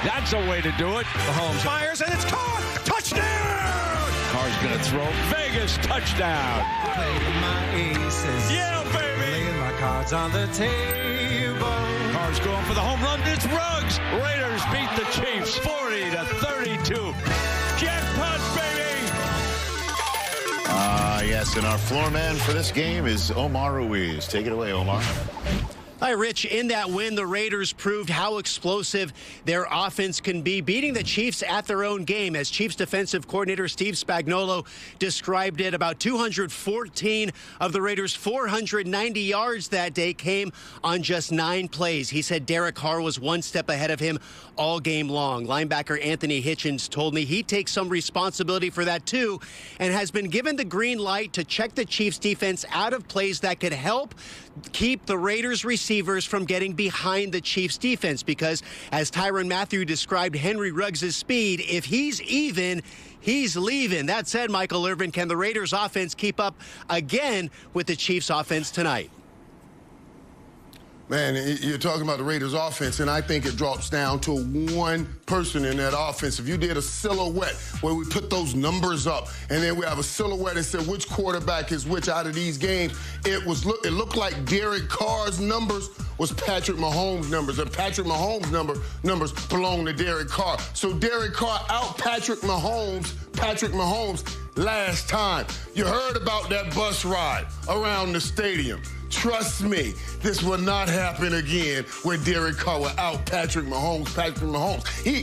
That's a way to do it. Mahomes fires, and it's caught. Touchdown! Carr's going to throw. Vegas, touchdown. Playing my aces. Yeah, baby. Laying my cards on the table. Carr's going for the home run. It's Ruggs. Raiders beat the Chiefs 40-32. Jackpot, baby! Yes, and our floor man for this game is Omar Ruiz. Take it away, Omar. Hi, Rich. In that win, the Raiders proved how explosive their offense can be, beating the Chiefs at their own game. As Chiefs defensive coordinator Steve Spagnuolo described it, about 214 of the Raiders' 490 yards that day came on just 9 plays. He said Derek Carr was one step ahead of him all game long. Linebacker Anthony Hitchens told me he takes some responsibility for that, too, and has been given the green light to check the Chiefs defense out of plays that could help keep the Raiders receivers from getting behind the Chiefs defense, because as Tyrann Mathieu described Henry Ruggs' speed, if he's even, he's leaving. That said, Michael Irvin, can the Raiders offense keep up again with the Chiefs offense tonight? Man, you're talking about the Raiders offense, and I think it drops down to one person in that offense. If you did a silhouette where we put those numbers up, and then we have a silhouette and said which quarterback is which out of these games, it looked like Derek Carr's numbers was Patrick Mahomes' numbers, and Patrick Mahomes' numbers belong to Derek Carr. So Derek Carr out Patrick Mahomes last time. You heard about that bus ride around the stadium. Trust me, this will not happen again where Derek Carr will out Patrick Mahomes.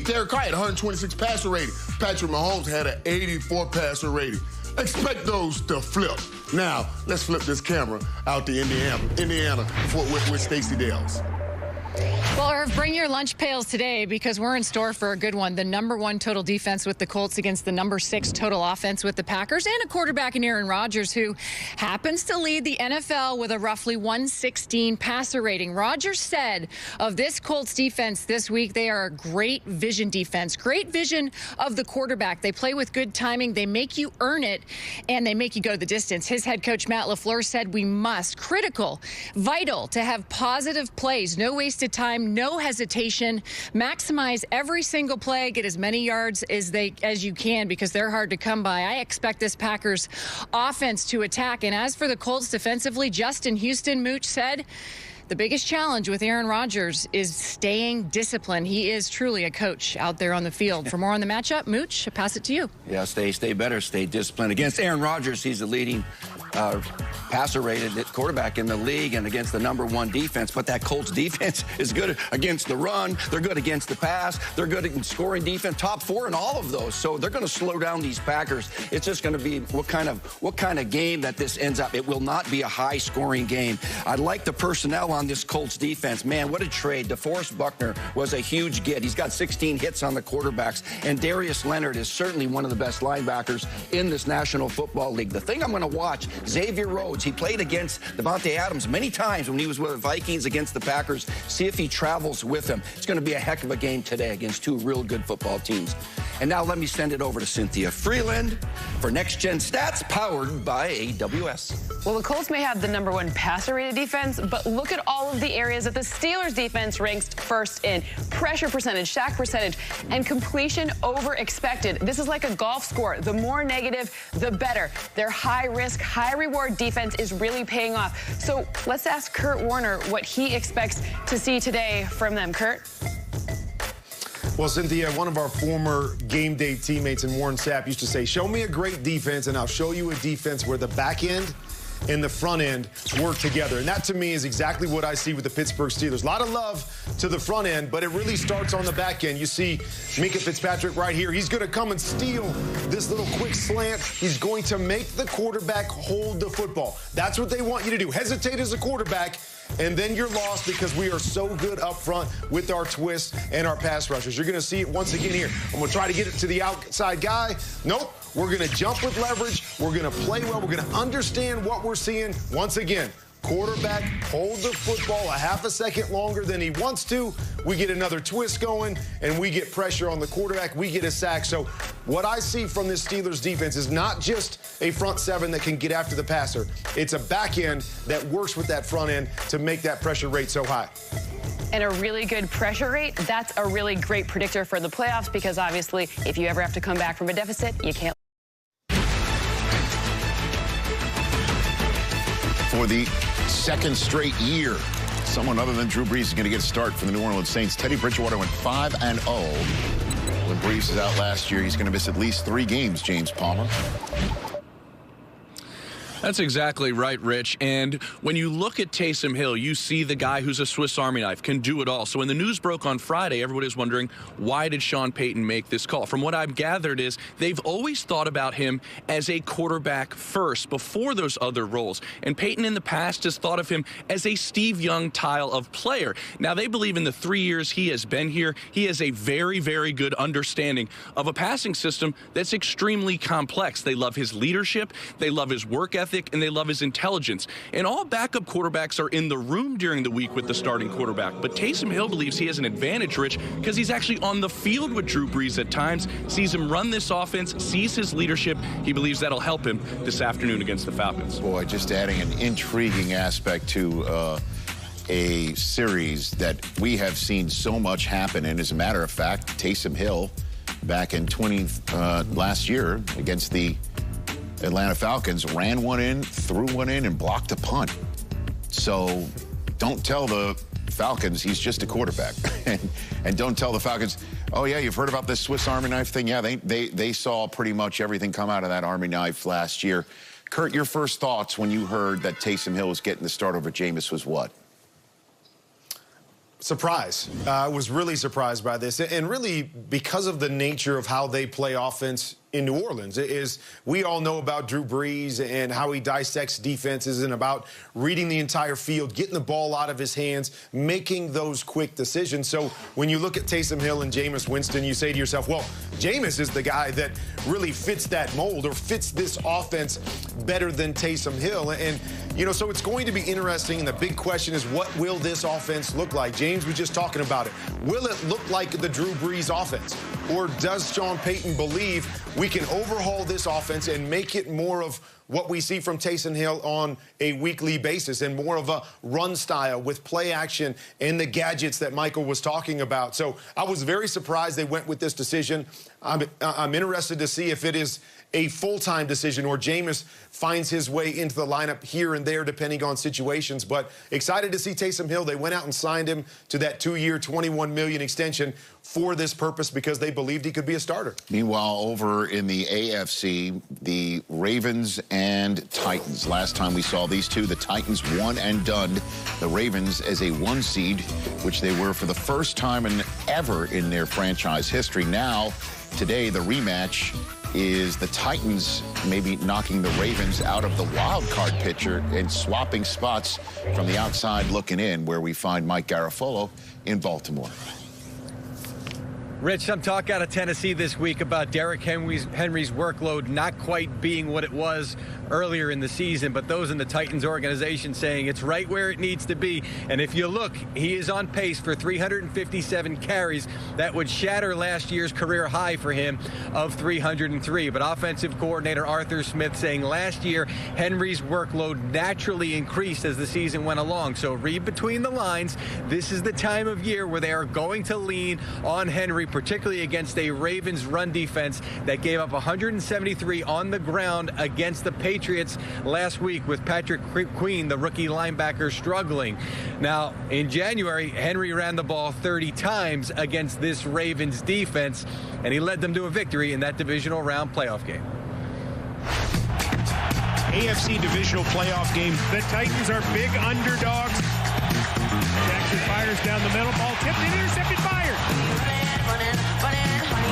Derek Carr had 126 passer rating. Patrick Mahomes had an 84 passer rating. Expect those to flip. Now, let's flip this camera out to Indiana with Stacey Dales. Well, Irv, bring your lunch pails today because we're in store for a good one. The #1 total defense with the Colts against the #6 total offense with the Packers, and a quarterback in Aaron Rodgers who happens to lead the NFL with a roughly 116 passer rating. Rodgers said of this Colts defense this week, they are a great vision defense, great vision of the quarterback. They play with good timing. They make you earn it, and they make you go the distance. His head coach, Matt LaFleur, said we must, critical, vital to have positive plays, no wasted time, no hesitation, maximize every single play, get as many yards as you can because they're hard to come by. I expect this Packers offense to attack. And as for the Colts defensively, Justin Houston, Mooch, said the biggest challenge with Aaron Rodgers is staying disciplined. He is truly a coach out there on the field. For more on the matchup, Mooch, I pass it to you. Yeah, stay better, stay disciplined. Against Aaron Rodgers, he's the leading passer-rated quarterback in the league and against the #1 defense. But that Colts defense is good against the run. They're good against the pass. They're good in scoring defense, top 4 in all of those. So they're going to slow down these Packers. It's just going to be what kind of game that this ends up. It will not be a high-scoring game. I like the personnel on this Colts defense. Man, what a trade. DeForest Buckner was a huge get. He's got 16 hits on the quarterbacks. And Darius Leonard is certainly one of the best linebackers in this National Football League. The thing I'm going to watch, Xavier Rhodes. He played against Devontae Adams many times when he was with the Vikings against the Packers. See if he travels with him. It's going to be a heck of a game today against 2 real good football teams. And now let me send it over to Cynthia Freeland for Next Gen Stats, powered by AWS. Well, the Colts may have the #1 passer-rated defense, but look at all of the areas that the Steelers defense ranks first in. Pressure percentage, sack percentage, and completion over expected. This is like a golf score. The more negative, the better. Their high-risk, high-reward defense is really paying off. So let's ask Kurt Warner what he expects to see today from them. Kurt? Well, Cynthia, one of our former game day teammates in Warren Sapp used to say, show me a great defense and I'll show you a defense where the back end and the front end work together. And that, to me, is exactly what I see with the Pittsburgh Steelers. A lot of love to the front end, but it really starts on the back end. You see Minkah Fitzpatrick right here. He's going to come and steal this little quick slant. He's going to make the quarterback hold the football. That's what they want you to do. Hesitate as a quarterback, and then you're lost because we are so good up front with our twists and our pass rushers. You're going to see it once again here. I'm going to try to get it to the outside guy. Nope. We're going to jump with leverage. We're going to play well. We're going to understand what we're seeing. Once again, quarterback hold the football a half a second longer than he wants to. We get another twist going, and we get pressure on the quarterback. We get a sack. So what I see from this Steelers defense is not just a front seven that can get after the passer. It's a back end that works with that front end to make that pressure rate so high. and a really good pressure rate, that's a really great predictor for the playoffs, because obviously if you ever have to come back from a deficit, you can't. For the second straight year, someone other than Drew Brees is going to get a start for the New Orleans Saints. Teddy Bridgewater went 5-0. When Brees is out last year, he's going to miss at least 3 games, James Palmer. That's exactly right, Rich. And when you look at Taysom Hill, you see the guy who's a Swiss Army knife, can do it all. So when the news broke on Friday, everybody was wondering, why did Sean Payton make this call? From what I've gathered is they've always thought about him as a quarterback first before those other roles. And Payton in the past has thought of him as a Steve Young style of player. Now, they believe in the 3 years he has been here, he has a very, very good understanding of a passing system that's extremely complex. They love his leadership, they love his work ethic, and they love his intelligence. And all backup quarterbacks are in the room during the week with the starting quarterback. But Taysom Hill believes he has an advantage, Rich, because he's actually on the field with Drew Brees at times, sees him run this offense, sees his leadership. He believes that'll help him this afternoon against the Falcons. Boy, just adding an intriguing aspect to a series that we have seen so much happen. And as a matter of fact, Taysom Hill back in last year against the Atlanta Falcons ran one in, threw one in, and blocked a punt. So don't tell the Falcons he's just a quarterback. and don't tell the Falcons, oh, yeah, you've heard about this Swiss Army knife thing? Yeah, they saw pretty much everything come out of that Army knife last year. Kurt, your first thoughts when you heard that Taysom Hill was getting the start over Jameis was what? Surprise. I was really surprised by this. And really, because of the nature of how they play offense in New Orleans, we all know about Drew Brees and how he dissects defenses and about reading the entire field, getting the ball out of his hands, making those quick decisions. So when you look at Taysom Hill and Jameis Winston, you say to yourself, well, Jameis is the guy that really fits that mold or fits this offense better than Taysom Hill. And, you know, so it's going to be interesting. And the big question is, what will this offense look like? James was just talking about it. Will it look like the Drew Brees offense? Or does Sean Payton believe we can overhaul this offense and make it more of what we see from Taysom Hill on a weekly basis and more of a run style with play action and the gadgets that Michael was talking about? So I was very surprised they went with this decision. I'm interested to see if it is a full-time decision or Jameis finds his way into the lineup here and there depending on situations. But excited to see Taysom Hill. They went out and signed him to that 2-year, $21 million extension for this purpose because they believed he could be a starter. Meanwhile, over in the AFC, the Ravens and Titans. Last time we saw these two, the Titans one and done. The Ravens as a 1 seed, which they were for the first time ever in their franchise history. Now, today, the rematch is the Titans maybe knocking the Ravens out of the wild card picture and swapping spots from the outside looking in, where we find Mike Garafolo in Baltimore. Rich, some talk out of Tennessee this week about Derrick Henry's workload not quite being what it was earlier in the season, but those in the Titans organization saying it's right where it needs to be. And if you look, he is on pace for 357 carries. That would shatter last year's career high for him of 303. But offensive coordinator Arthur Smith saying last year Henry's workload naturally increased as the season went along. So read between the lines. This is the time of year where they are going to lean on Henry, particularly against a Ravens run defense that gave up 173 on the ground against the Patriots last week, with Patrick Queen, the rookie linebacker, struggling. Now, in January, Henry ran the ball 30 times against this Ravens defense, and he led them to a victory in that divisional round playoff game. AFC divisional playoff game. The Titans are big underdogs. Jackson fires down the middle. Ball tipped and intercepted. Fired.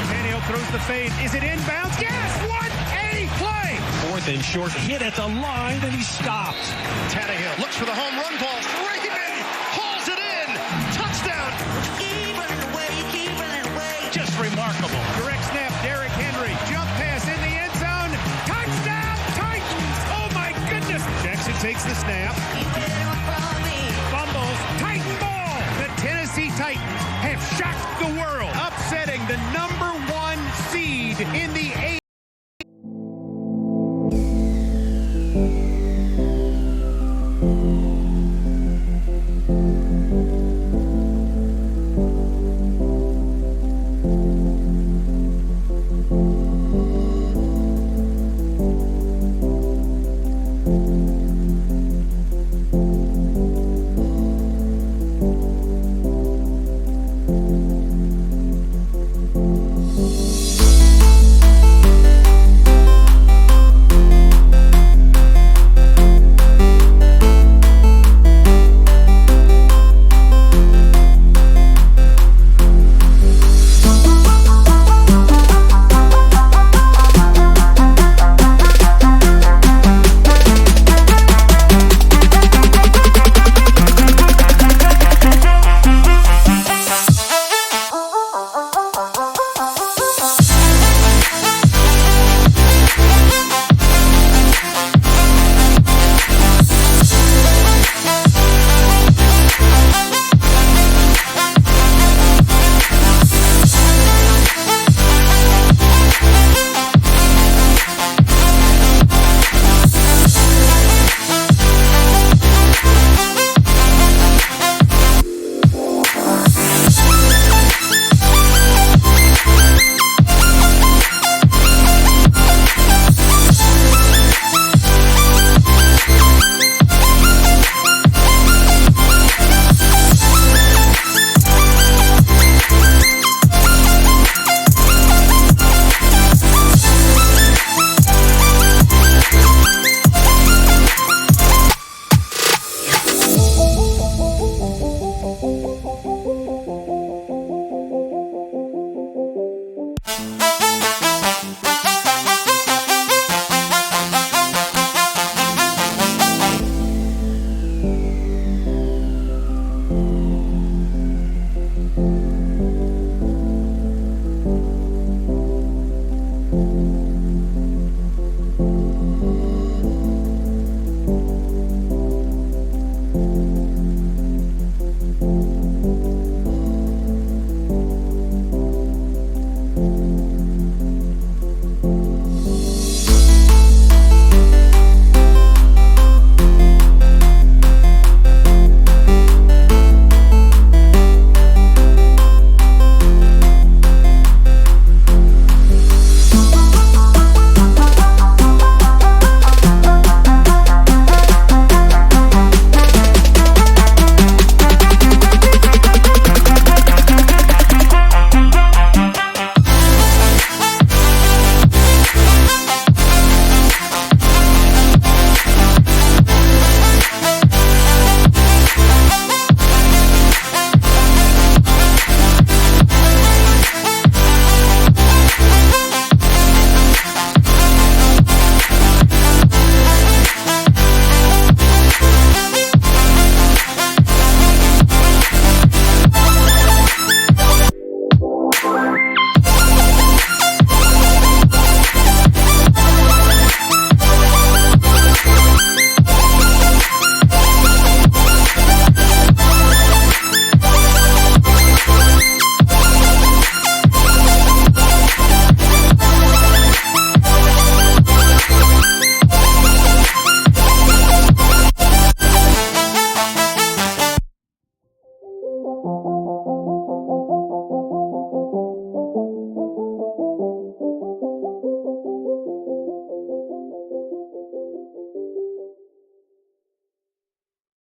Tannehill throws the fade. Is it inbounds? Yes! What a play! Fourth and short. Hit at the line, and he stops. Tannehill looks for the home run ball. Raven hauls it in. Touchdown. Just remarkable. Direct snap. Derrick Henry. Jump pass in the end zone. Touchdown, Titans! Oh, my goodness. Jackson takes the snap. Fumbles. Titan ball. The Tennessee Titans have shocked the world, upsetting the #1 seed in the